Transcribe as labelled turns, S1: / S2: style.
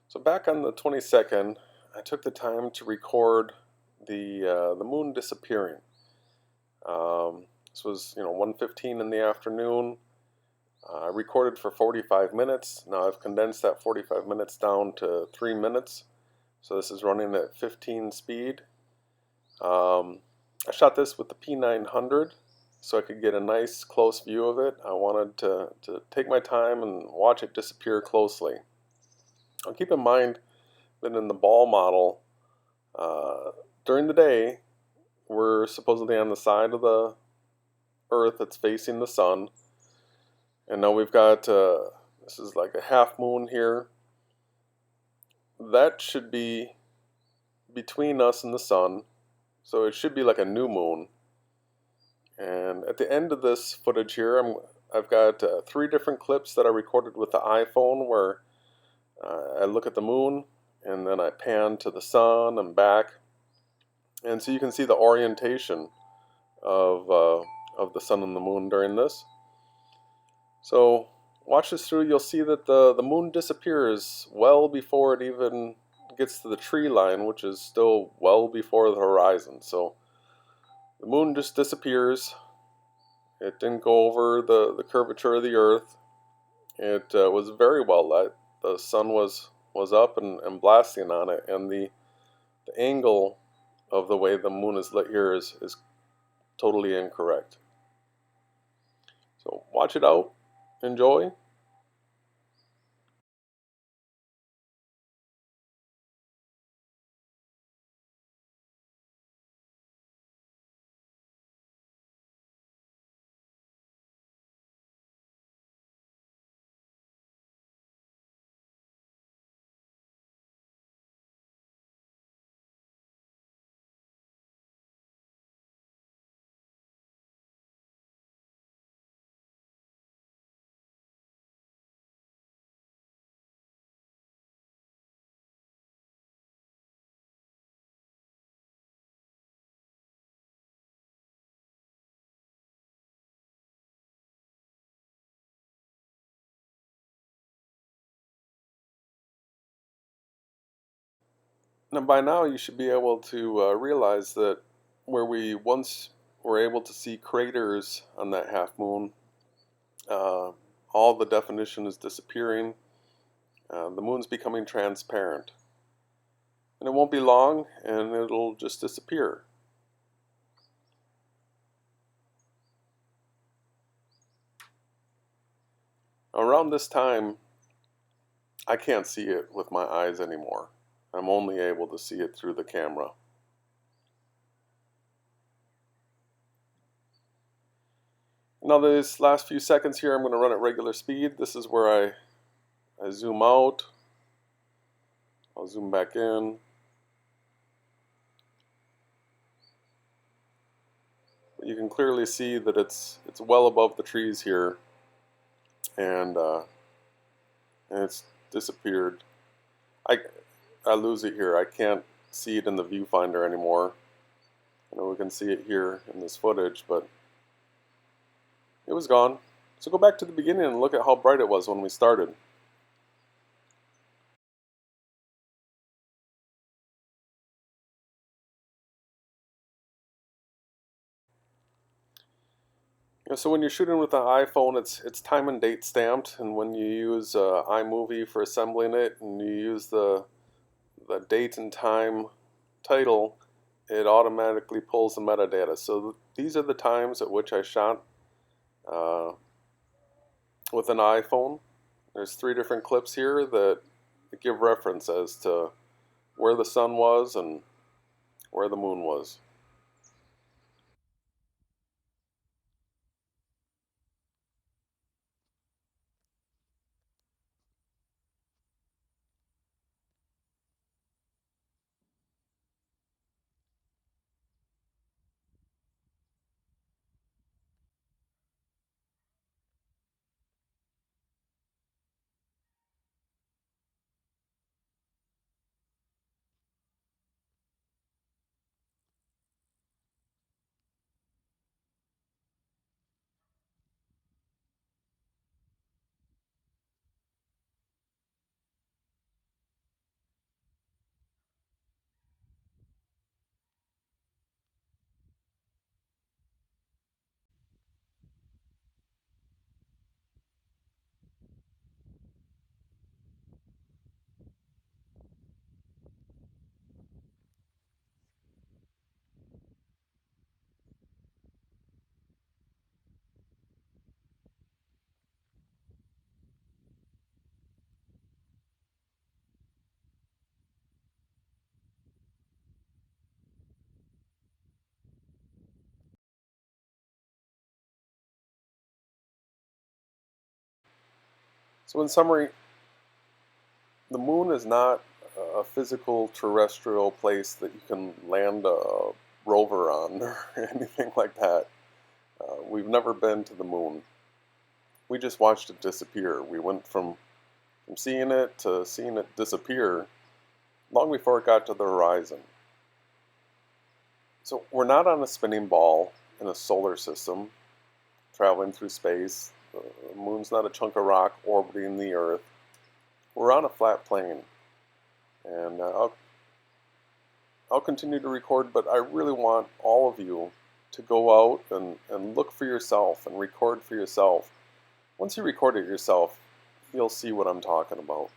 S1: So back on the 22nd, I took the time to record the moon disappearing. This was 1:15 in the afternoon. I recorded for 45 minutes. Now I've condensed that 45 minutes down to 3 minutes. So this is running at 15 speed. I shot this with the P900 so I could get a nice close view of it. I wanted to take my time and watch it disappear closely. Now keep in mind that in the ball model, uh, during the day, we're supposedly on the side of the Earth that's facing the sun. And now we've got, this is like a half moon here. That should be between us and the sun. So it should be like a new moon. And at the end of this footage here, I've got 3 different clips that I recorded with the iPhone where I look at the moon and then I pan to the sun and back. And so you can see the orientation of the sun and the moon during this. So watch this through. You'll see that the moon disappears well before it even gets to the tree line, which is still well before the horizon. So the moon just disappears. It didn't go over the curvature of the Earth. It was very well lit. The sun was up and blasting on it, and the angle of the way the moon is lit here is totally incorrect. So watch it out. Enjoy. Now, by now, you should be able to realize that where we once were able to see craters on that half moon, uh, all the definition is disappearing. The moon's becoming transparent. And it won't be long, and it'll just disappear. Around this time, I can't see it with my eyes anymore. I'm only able to see it through the camera. Now, this last few seconds here, I'm going to run at regular speed. This is where I zoom out. I'll zoom back in. You can clearly see that it's well above the trees here, and it's disappeared. I I lose it here. I can't see it in the viewfinder anymore. We can see it here in this footage, but it was gone. So go back to the beginning and look at how bright it was when we started. So when you're shooting with an iPhone, it's time and date stamped, and when you use iMovie for assembling it, and you use the date and time title, it automatically pulls the metadata. So these are the times at which I shot uh, with an iPhone. There's 3 different clips here that give reference as to where the sun was and where the moon was. So in summary, the moon is not a physical terrestrial place that you can land a rover on or anything like that. We've never been to the moon. We just watched it disappear. We went from seeing it to seeing it disappear long before it got to the horizon. So we're not on a spinning ball in a solar system traveling through space. The moon's not a chunk of rock orbiting the Earth. We're on a flat plane. And I'll continue to record, but I really want all of you to go out and look for yourself and record for yourself. Once you record it yourself, you'll see what I'm talking about.